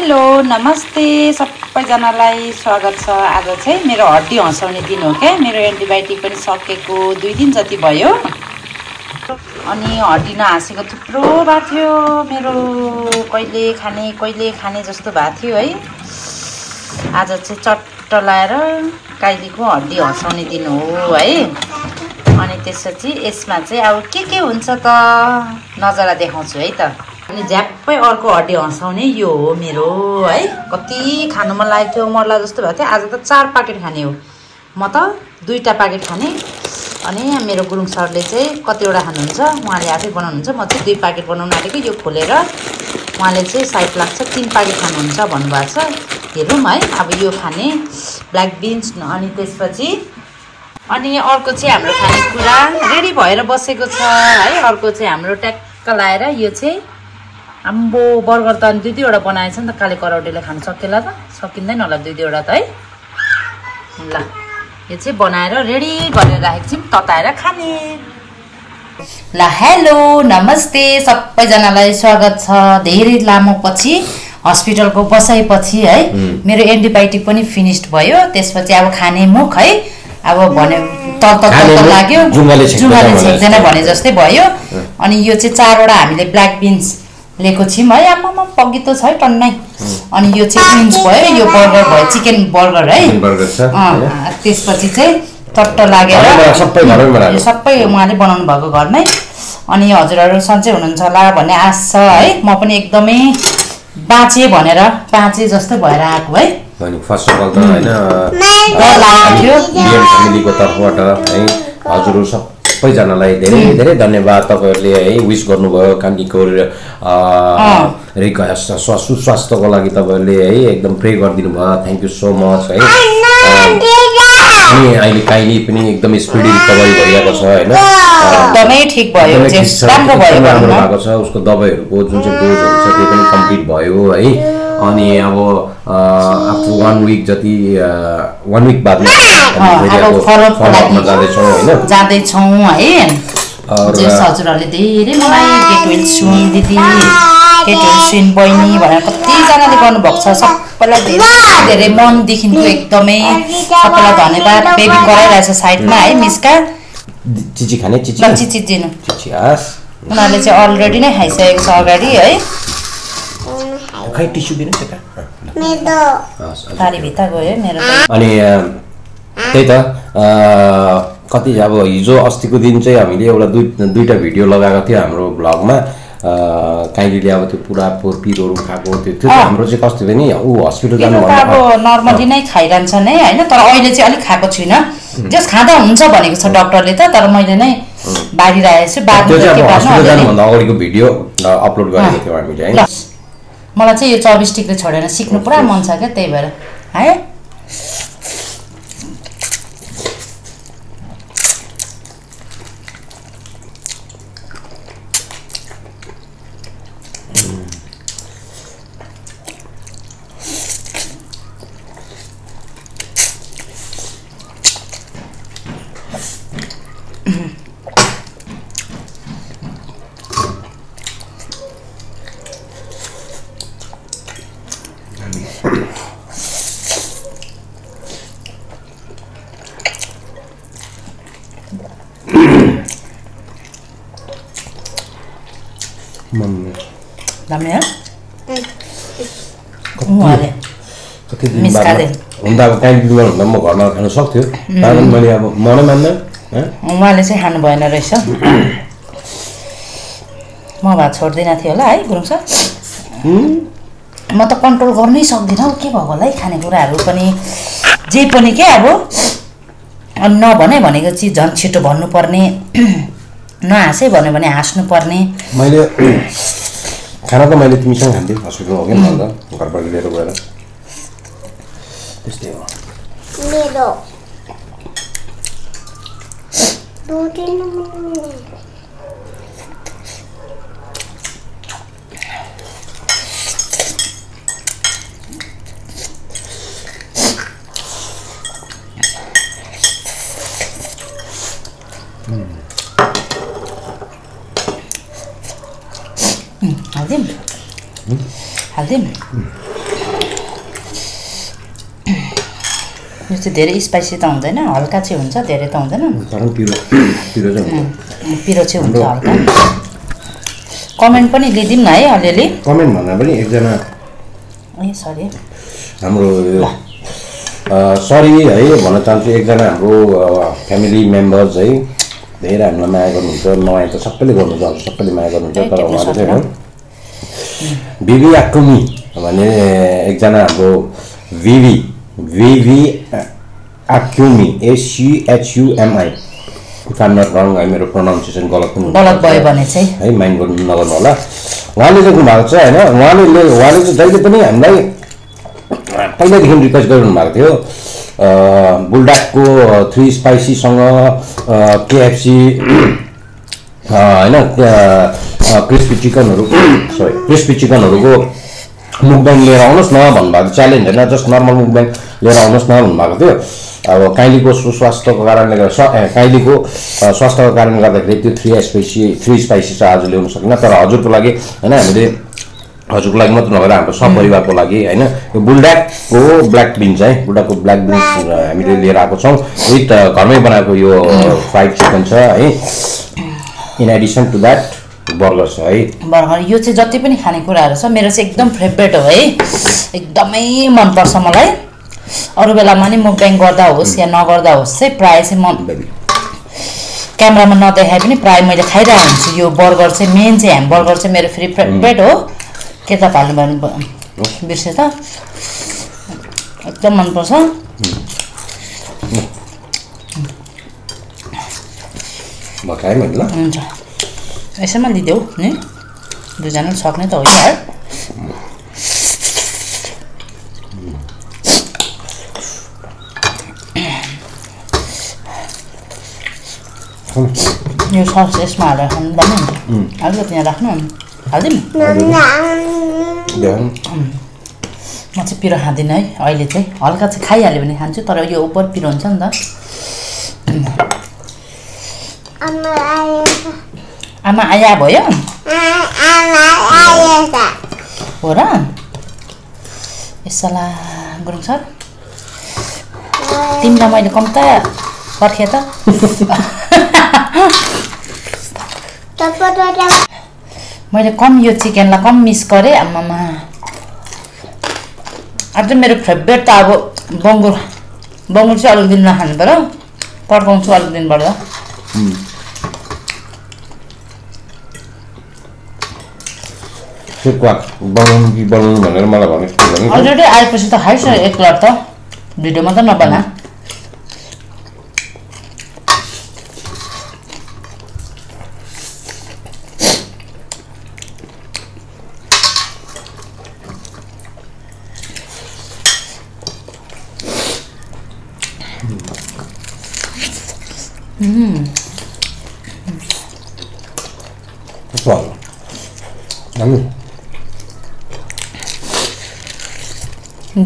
Hello नमस्ते सबैजनालाई स्वागत छ। आज चाहिँ मेरो हड्डी हँसाउने दिन हो क्या। मेरो एन्टिबायोटिक पनि सकेको 2 दिन जति भयो अनि हड्डी नहाँसेको थुप्रो भएको थियो मेरो। कहिले खाने जस्तो भएको थियो है। आज चाहिँ चट्ट लाएर काइलीको हड्डी हँसाउने दिन हो है। अनि त्यसपछि यसमा चाहिँ अब के हुन्छ त नजरा देखाउँछु है त। अनि झ्याप्पै अर्को हड्डी हँसाउने यो हो मेरो है। कति खानु मन लागेको थियो मर्ला जस्तो भएको थियो। आज त 4 प्याकेट खाने हो, म त 2टा प्याकेट खाने। अनि मेरो गुरुङ सरले चाहिँ कतिवटा खानुहुन्छ उहाँले आफै बनाउनुहुन्छ, म चाहिँ 2 प्याकेट बनाउनु आँटेको। यो खोलेर उहाँले चाहिँ साइड लाग्छ 3 प्याकेट खानुहुन्छ भन्नुभएको छ। हेरौँ है अब यो खाने ब्ल्याक बिन्स। अनि त्यसपछि अनि अर्को चाहिँ हाम्रो खानेकुरा रेडी भएर बसेको छ है। अर्को चाहिँ हाम्रो ट्याक्क लाएर यो चाहिँ आम्बो बर्गर त अनि 2-2वटा बनाएछ नि त। काले करौटीले खानु सकेला त? सकिँदैन होला 2-2वटा त है। ल यो चाहिँ बनाएर रेडी गरेर राखेको छौँ तताएर खाने। ल हेलो नमस्ते सबैजनालाई स्वागत छ। धेरै लामो पछि हस्पिटलको बसाइपछि है मेरो एन्टिबायोटिक पनि फिनिस्ड भयो। त्यसपछि अब खाने मुख है। अब भने तत लाग्यो, जुङ्गाले छेक्दैन भने जस्तै भयो। अनि यो चाहिँ 4वटा हामीले ब्ल्याक बिन्स लिएको छौँ है। आमामा पगितो छ है टन्नै। अनि यो चाहिँ बिन्स भयो, यो बर्गर भयो, चिकन बर्गर है। त्यसपछि चाहिँ टट्ट लागेर सबै उहाँले बनाउनु भएको घरमै। अनि हजुरहरू सन्चै हुनुहुन्छ होला भन्ने आश छ है। म पनि एकदमै बाँचे भनेर बाँचे जस्तो भएर आएको है। फर्स्ट अफ अल त हैन फ्यामिलीको तर्फबाट है हजुरहरू सबैजनालाई धेरै धेरै धन्यवाद। तपाईहरुले है विश गर्नुभयो कानीको सुस्वास्थ्यको लागि तपाईहरुले है एकदम प्रे गरिदिनु भयो। थ्यांक यू सो मच है। अनि अहिले काइली पनि एकदम स्पिडी रिकभरी भइरहेको छ हैन। एकदमै ठीक भयो, राम्रो भएको छ। उसको दबाईहरुको जुन चाहिँ डोजहरु छ त्यो पनि कम्प्लिट भयो है। अनि अब आफ्टर 1 विक जति 1 विक बादमा फलोअपमा जाँदैछौँ होइन जाँदैछौँ है। हजुरहरूले धेरै मलाई गेट वेल सुन दिदी, गेट वेल सुन बहिनी भनेर कतिजनाले गर्नुभएको छ। सबैलाई धेरै धेरै मनदेखिको एकदमै सबैलाई धन्यवाद। बेबी कराइरहेछ साइडमा है। मिस्का चिची खाने चिची दिनु। उनीहरूले चाहिँ अलरेडी नै खाइसकेको छ अगाडि है। खै टिस्यु दिनु त्यता पारी भित्र गयो मेरो। अनि त्यही त कति अब हिजो अस्तिको दिन चाहिँ हामीले एउटा 2टा भिडियो लगाएको थियो हाम्रो ब्लगमा। काइलीले अब त्यो पुरा पिरोहरू खाएको त्यो हाम्रो चाहिँ कस्तो भने ऊ हस्पिटल जानु अब नर्मली नै खाइरहन्छ नै हैन। तर अहिले चाहिँ अलिक खाएको छुइनँ। जस खाँदा हुन्छ भनेको छ डाक्टरले त। तर मैले नै बारिरहेको छु। हस्पिटल जानुभन्दा अगाडिको भिडियो अपलोड गरेको थियौँ हामीले है। मलाई चाहिँ यो चपस्टिकले छोडेर सिक्नु पुरा मन छ क्या, त्यही भएर है। दामी है। कति दिन बाद हुँदा अब काहीँ बिमार हुँदा म घरमा खानु सक्थ्यो। कारण मैले अब मनै मान्दैन। उहाँले चाहिँ खानु भएन रहेछ। म भए छोड्दिनँ थियो होला है गुरुङ सर। म त कन्ट्रोल गर्नै सक्दिनँ। के भएको होला है खानेकुराहरू पनि जे पनि के अब नभने भनेको चिज झन् छिटो भन्नुपर्ने, नहाँसे भन्यो भने हाँस्नुपर्ने। मैले खाना त मैले तिमीसँग खान्थेँ हस्पिटलमा हो कि भन्दा घरबाट लिएर गएर त्यस्तै हो। हाल्दिउँ यो चाहिँ धेरै स्पाइसी त हुँदैन हल्का चाहिँ हुन्छ धेरै त हुँदैन तर पिरो चाहिँ हुन्छ पिरो चाहिँ हुन्छ हल्का कमेन्ट पनि लिदिम न है अलिअलि कमेन्ट भन्दा पनि एकजना ए सरी हाम्रो सरी है भन्न चाहन्छु एकजना हाम्रो फ्यामिली मेम्बर्स है धेरै हामीलाई माया गर्नुहुन्छ नयाँ त सबैले गर्नुहुन्छ सबैले माया गर्नुहुन्छ तर उहाँले चाहिँ बिबी आकुमी भन्ने एकजना हाम्रो विवी आक्युमी ACHUMI इफ आइम नट रङ है मेरो प्रोनाउन्सिएसन गलत भयो भने चाहिँ है माइन्ड गर्नु नगर्नु होला उहाँले लेख्नु भएको छ होइन उहाँले चाहिँ जहिले पनि हामीलाई पहिल्यैदेखि रिक्वेस्ट गरिरहनु भएको थियो बुल्डाकको 3 स्पाइसीसँग KFC होइन क्रिस्पी चिकनहरूको मुकब्याङ लिएर आउनुहोस् न भन्नुभएको च्यालेन्ज होइन जस्ट नर्मल मुकब्याङ लिएर आउनुहोस् न भन्नुभएको थियो अब काइलीको स्वास्थ्यको कारणले गर्दा काइलीको स्वास्थ्यको कारणले गर्दाखेरि त्यो 3 स्पाइसी चाहिँ आज ल्याउन सकिनँ तर हजुरको लागि होइन हामीले हजुरको लागि मात्र नभएर हाम्रो सपरिवारको लागि होइन यो बुल्डाकको ब्ल्याक बिन्स है बुल्डाकको ब्ल्याक बिन्स हामीले लिएर आएको छौँ विथ घरमै बनाएको यो फ्राइड चिकन छ है in addition to that burger छ है बर्गर यो चाहिँ जति पनि खानेकुराहरू छ मेरो चाहिँ एकदम फेभरेट हो है एकदमै मनपर्छ मलाई अरू बेलामा नि मुकब्याङ गर्दा होस् या नगर्दा होस् चाहिँ प्रायः चाहिँ म क्यामेरामा नदेखाए पनि प्रायः मैले खाइरहेको हुन्छु यो बर्गर चाहिँ मेन चाहिँ ह्यामबर्गर चाहिँ मेरो फेभरेट हो के त हाल्नु भने बिर्से त एकदम मनपर्छ हुन्छ यसैमा लिदेऊ नि दुईजना सक्ने त हो यार यो सस यसमा हालेर खानु दामी हुन्छ अलिकति यहाँ राख्नु हालिदिउँ म चाहिँ पिरो खाँदिनँ है अहिले चाहिँ हल्का चाहिँ खाइहाल्यो भने खान्छु तर यो उपर पिरो हुन्छ नि त आमा आया भयो हो र यसला गुरुङ सर तिमीलाई मैले कम्ता पर्खेँ त मैले कम यो चिकनलाई कम मिस गरेँ आमामा अब चाहिँ मेरो फेभरेट त अब बङ्गुर चाहिँ अलिक दिन नखानु पऱ्यो पड्काउँछु अलिक दिनबाट बनाउनु भनेर मलाई भने अलरेडी आएपछि त खाइसक्यो एक लट त भिडियोमा त नबना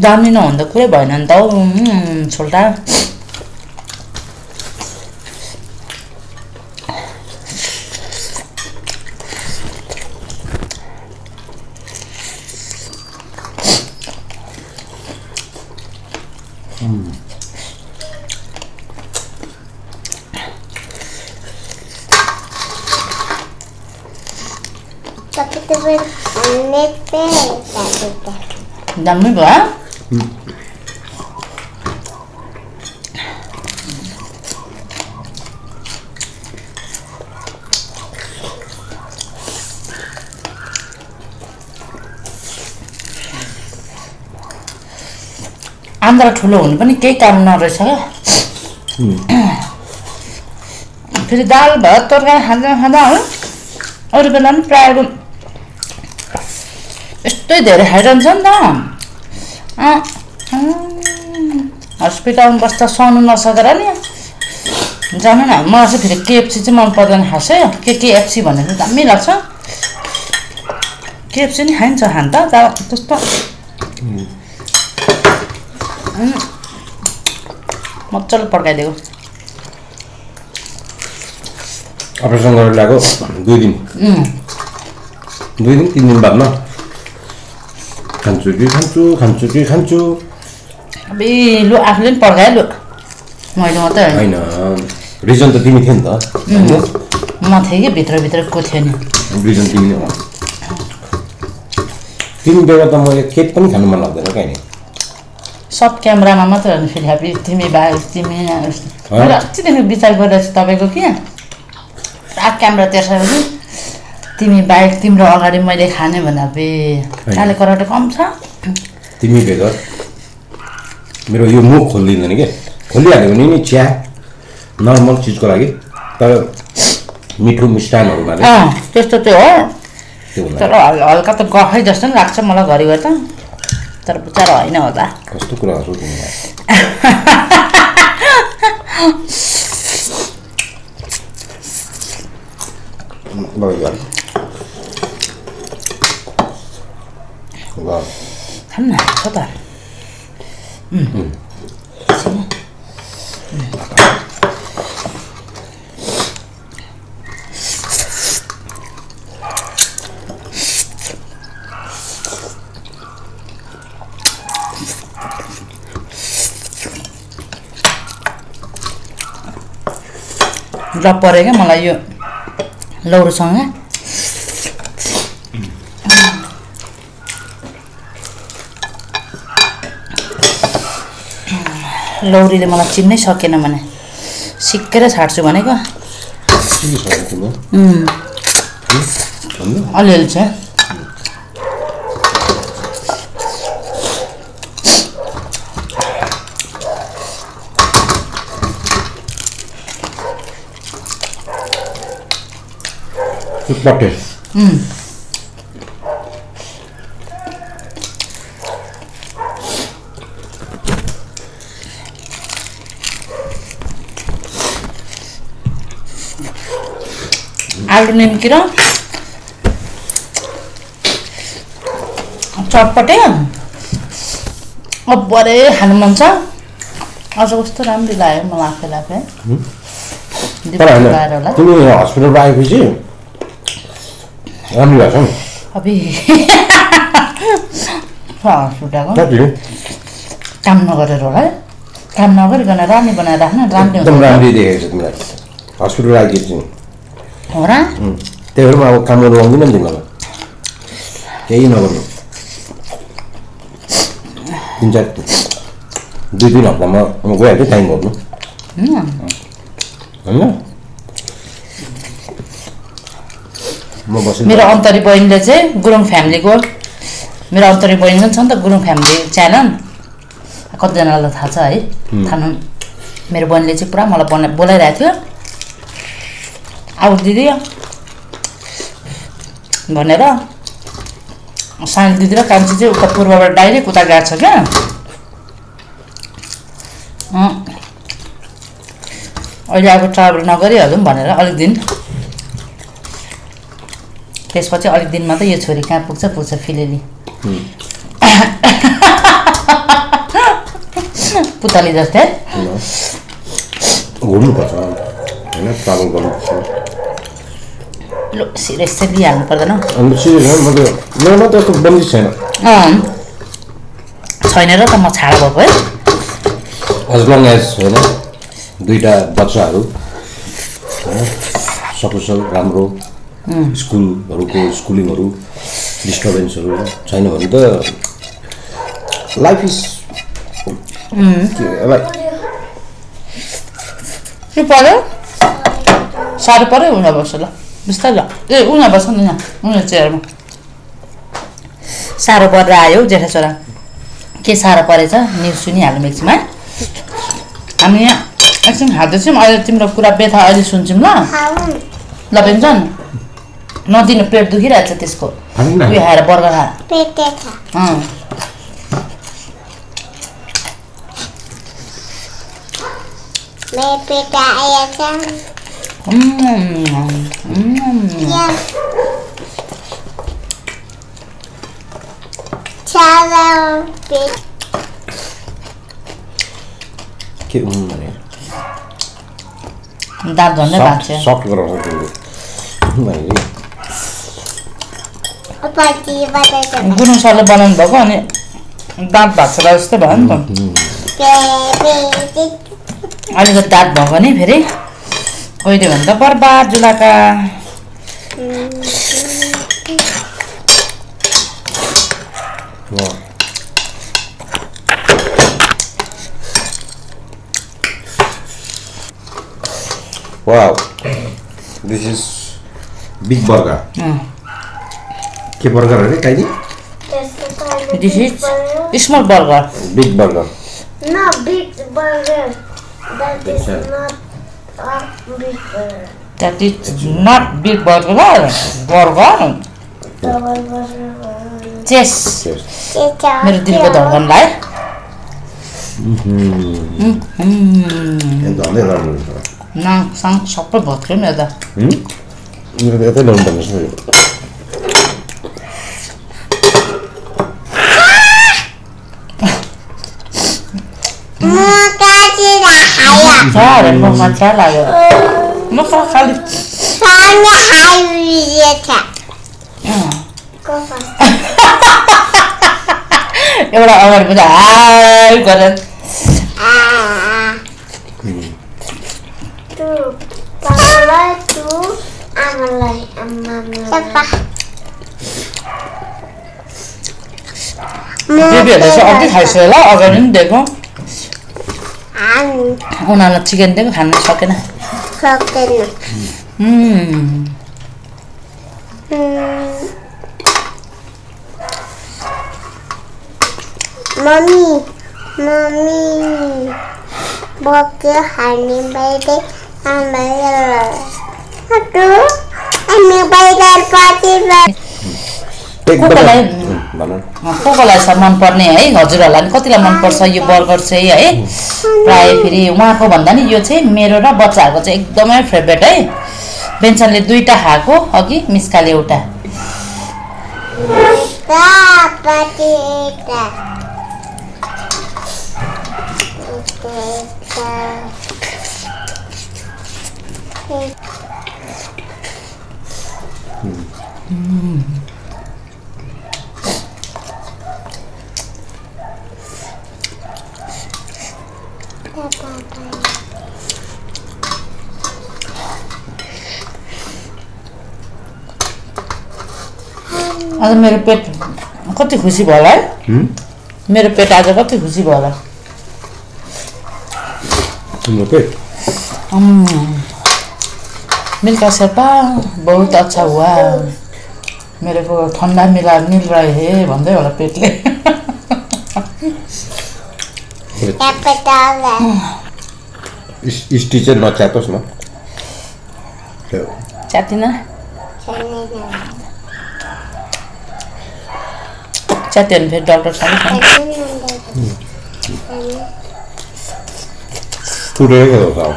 दामी नहुँदा कुरै भएन नि त हौ छोल्टा दामी भयो आन्द्रा ठुलो हुनु पनि केही काम नरहेछ क्या फेरि दाल भात तरकारी खाँदा खाँदा हो अरू बेला पनि प्रायः यस्तै धेरै खाइरहन्छ नि त हस्पिटलमा बस्दा सहनु नसकेर नि जानु न मलाई चाहिँ फेरि KFC चाहिँ मन पर्दैन खासै KFC भन्ने चाहिँ दामी लाग्छ KFC नि खाइन्छ खान त त्यस्तो मजाले पड्काइदिएको अपरेसन गरेर ल्याएको 2 दिन 3 दिन बादमा खान्छु कि खान्छु अबे लु आफूले पनि पड्कायो लु मैले मात्रै होइन रिजन त तिमी थियो नि त म थिएँ कि भित्र को थियो नि रिजन तिमी नै हो तिमी बेला त मैले केक पनि खानु मन लाग्दैन क्या नि सब क्यामेरामा मात्र हो फेरि अब तिमी बाहेक तिमी मैले अस्तिदेखि विचार गरिरहेको छु तपाईँको कि क्यामेरा त्यसरी तिमी बाहेक तिम्रो अगाडि मैले खाने भन्दा बे काले कराटे कम छ तिमी बेगर मेरो यो मुख खोलिदिँदैन क्या खोलिहाल्यो भने नि चिया नर्मल चिजको लागि तर मिठो मिष्टानहरूमा त्यस्तो त्यो हो तर हल्का त गफै जस्तो नि लाग्छ मलाई घरिघरि त तर विचार होइन होला कस्तो कुराहरू तिमीलाई खानु न छ त ल पऱ्यो क्या मलाई यो लौरोसँग लौरीले मलाई चिन्नै सकेन भने सिक्केर छाड्छु भनेको अलिअलि छ पटे आलु निम्की र चटपटे अब्बरे खानु मन छ अझ कस्तो राम्रो लाग्यो मलाई आफैलाई तिमी हस्पिटलबाट आएपछि राम्रो लाग्छ नि अबे हस्पिटलको काम नगरेर होला है काम नगरिकन रानी बनाएर राख्न राम्रो एकदम राम्रै देखेको छ तिमीलाई हस्पिटल आइदिएछु हो र त्यही भएर म अब काम गर्नु आउँदिनँ नि तिमीलाई केही नगर्नु 2-3 हप्तामा म गइहाल्छु टाइम गर्नु होइन म बस्छु मेरो अन्तरी बहिनीले चाहिँ गुरुङ फ्यामिलीको मेरो अन्तरी बहिनी पनि छ नि त गुरुङ फ्यामिली च्यानल कतिजनालाई थाहा छ है थाहा मेरो बहिनीले चाहिँ पुरा मलाई बोलाइरहेको थियो आऊ दिदी भनेर सानो दिदी र कान्छी चाहिँ उता पूर्वबाट डाइरेक्ट उता गएको छ क्या अहिले अब ट्राभल नगरिहालौँ भनेर अलिक दिन त्यसपछि अलिक दिनमा त यो छोरी कहाँ पुग्छ फिलेली पुतली जस्तै घुम्नुपर्छ होइन ट्राभल गर्नुपर्छ लो सिरियस चाहिँ लिइहाल्नु पर्दैन मेरोमा त यस्तो बन्दी छैन छैन र त म छाडा भएको है एज लङ एज होइन 2टा बच्चाहरू सकुशल राम्रो स्कुलिङहरू डिस्टर्बेन्सहरू छैन भने त लाइफ इज के पर्यो साह्रो पर्यो उनीहरू बस्छ ल बिस्तारै ल ए उनीहरू बस्छ नि यहाँ उनीहरू चेयरमा साह्रो परेर आयो जेठा छोरा के साह्रो परेछ न्युज सुनिहाल्नु एकछिनमा हामी यहाँ एकछिन खाँदैछौँ अहिले तिम्रो कुरा व्यथा अहिले सुन्छौँ ल बेन्छन् नदिनु पेट दुखिरहेको छ त्यसको उयो खाएर बर्गर खाएर के भने दाँत झन्डै भाग्छ सफ्ट गराउँछ गुरुङ सरले बनाउनु भएको अनि दाँत भाग्छ जस्तै भयो नि त अलिकति दाँत भएको नि फेरि कहिले भन्दा बर्बाद जुलाका Wow, this is big burger. के burger है काई जी? This is small burger. Big burger. No, big burger. That is not a big burger. That is not big burger. Burger. Yes. मेरो दिलको धड्कनलाई नाक सबै भत्क्यो नि यता मेरो त यतै ल्याउनु पर्ने छ माछा लाग्यो म खाली एउटा अगाडि पनि हाई गरेर बेबीहरूले चाहिँ अघि खाइसक्यो ल अगाडि पनि दिएको उनीहरूलाई चिकन दिएको खान सकेन Mommy, bokeh hani bayi ambil. Aduh, ini bayi pati bayi. कोकोलाई छ मनपर्ने है हजुरहरूलाई नि कतिलाई मनपर्छ यो बर्गर चाहिँ है प्राय फेरि उहाँको भन्दा नि यो चाहिँ मेरो र बच्चाहरूको चाहिँ एकदमै फेभरेट है बेन्सनले दुईटा खाएको अघि मिस्काले एउटा आज मेरो पेट कति खुसी भयो होला है मेरो पेट आज कति खुसी भयो होला तिम्रो पेट मिल्का शेर्पा बहुत अच्छा हुआ मेरे को ठंडा मिल रहा है भन्दै होला पेटले स्टिचर नच्यातोस् न च्यातिन च्यात्यो भने फेरि डक्टर सँग तुरेको हो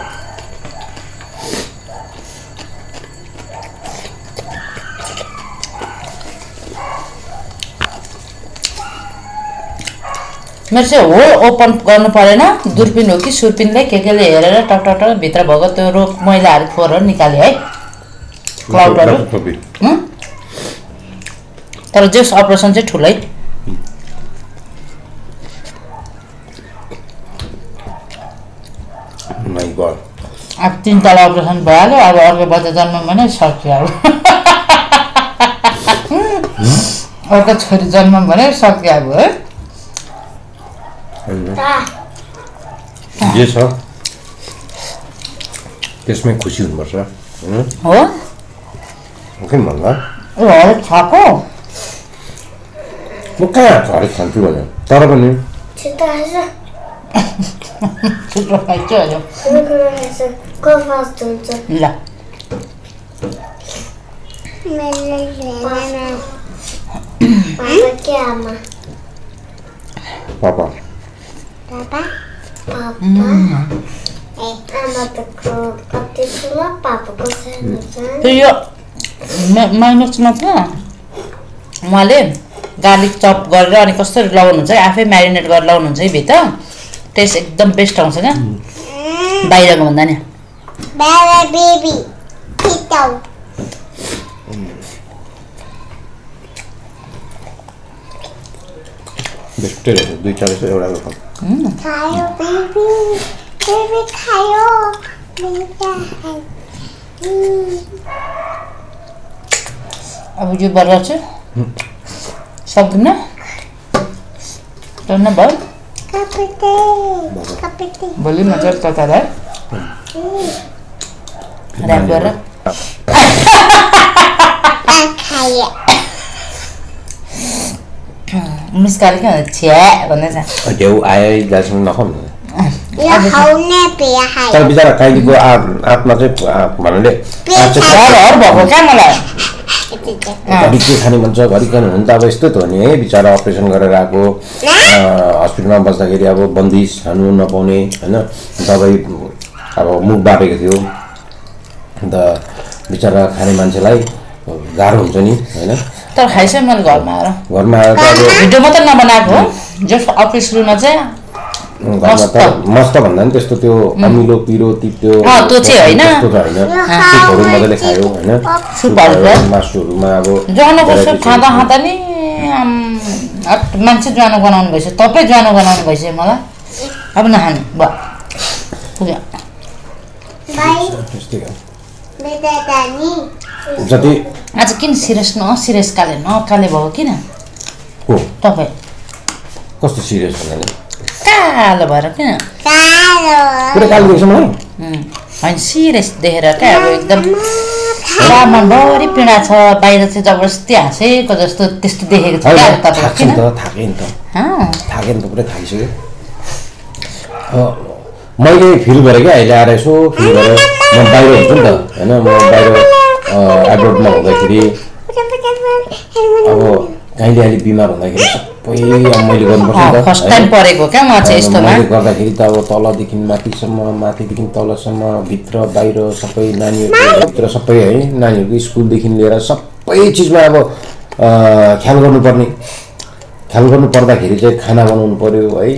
मेरो चाहिँ होल ओपन गर्नु परेन दूरबीन हो कि सुरपिनले केले हेरेर टक भित्र भएको त्यो रोग मैलाहरू फोहोरहरू निकाल्यो है क्लाउडहरू तर जस अपरेसन चाहिँ ठुलै माय गॉड अब 3 तला अपरेसन भइहाल्यो अब अर्को बच्चा जन्म भने सक्यो अब अर्को छोरी जन्म भने सक्यो अब है जे छ त्यसमै खुसी हुनुपर्छ हो किन भन्दा हरेक खाएको म कहाँ हरेक खान्छु भने तर पनि छिटो खाइन्छ अहिले ल पापा Papa? यो माइनक्समा छ उहाँले गार्लिक चप गरेर अनि कसरी लगाउनुहुन्छ है आफै म्यारिनेट गरेर लगाउनुहुन्छ है भित्र टेस्ट एकदम बेस्ट आउँछ क्या बाहिरको भन्दा नि बेस्टै रहेछ 2-4 एउटाको खाऊ खायो बेबी बेबी खायो अब यो बर्गर चाहिँ सक्दिन टन्न भयो भोलि मजाले तताएर ऱ्याप गरेर मिस्काले के भन्छ छ्या भन्दैछ देउ आयो दाजु नखाउँ तर बिचरा काइलीको आत्मा चाहिँ भन्नाले भएको क्या मलाई घरि के खाने भन्छ घरि खानु हुन त अब यस्तो त हो नि है बिचरा अपरेसन गरेर आएको हस्पिटलमा बस्दाखेरि अब बन्दिस खानु नपाउने होइन दबाई अब मुख बापेको थियो अन्त बिचरा खाने मान्छेलाई गाह्रो हुन्छ नि होइन तर खाइसक्यो मैले घरमा आएर त अब भिडियो मात्रै नबनाएको जस्ट अफिस रुममा चाहिँ घरमा त मस्त भन्दा नि त्यस्तो त्यो अमिलो पिरो तितो त्यो चाहिँ होइन सुपहरू मजाले खायो होइन मासुहरूमा अब ज्वानोको सुप खाँदा खाँदा नि मान्छे ज्वानो गनाउनु भइसक्यो तपाईँ ज्वानो गनाउनु भइसक्यो मलाई अब नखानु भयो पुग्यो जति आज किन सिरियस सिरियस काले भयो किन तपाईँ कस्तो सिरियस भन्नाले कालो भएर किन पुरै कालो देख्छ मलाई होइन सिरियस देखेर क्या अब एकदम मनभरि पीडा छ बाहिर चाहिँ जबरजस्ती हाँसेको जस्तो त्यस्तो देखेको छ क्या तपाईँ किन थाकेँ नि त पुरै थाकिसक्यो मैले फिल गरेँ क्या अहिले आएर यसो फिल गरेँ म बाहिर हुन्छु नि त होइन म बाहिर एब्रोडमा हुँदाखेरि अब कहिले अहिले बिमार हुँदाखेरि सबै मैले गर्नुपर्छ नि त फर्स्ट टाइम परेको क्या म चाहिँ यस्तोमा मैले गर्दाखेरि त अब तलदेखि माथिसम्म माथिदेखि तलसम्म भित्र बाहिर सबै नानीहरू सबै है नानीहरूको स्कुलदेखि लिएर सबै चिजमा अब ख्याल गर्नु पर्दाखेरि चाहिँ खाना बनाउनु पर्यो है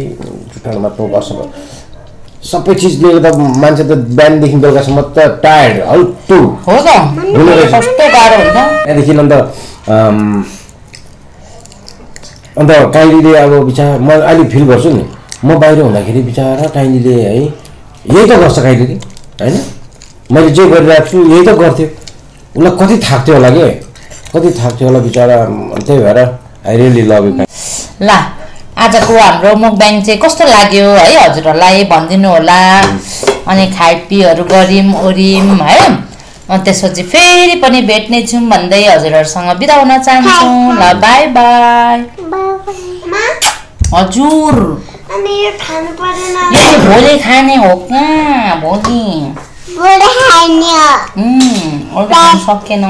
जुठाउनु मात्नु पर्छ सबै चिज लिएर त मान्छे त बिहानदेखि बेलुकासम्म त टायर्ड हल्टु हो त कस्तो गाह्रो हुन्छ त्यहाँदेखि अन्त काइलीले अब बिचरा म अहिले फिल गर्छु नि म बाहिर हुँदाखेरि बिचरा काइलीले है यही त गर्छ काइलीले होइन मैले जे गरिरहेको छु यही त गर्थ्यो उसलाई कति थाक्थ्यो होला बिचरा त्यही भएर आई रियली लभ यु ल आजको हाम्रो मुकब्याङ चाहिँ कस्तो लाग्यो है हजुरहरूलाई भनिदिनु होला अनि खाइपिहरू गऱ्यौँ ओऱ्यौँ है अनि त्यसपछि फेरि पनि भेट्ने छौँ भन्दै हजुरहरूसँग बिदा हुन चाहन्छौँ ल बाई बाई हजुर भोलि खाने हो कहाँ भोलि सकेन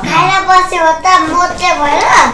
खाएर बस्यो त मोटे भयो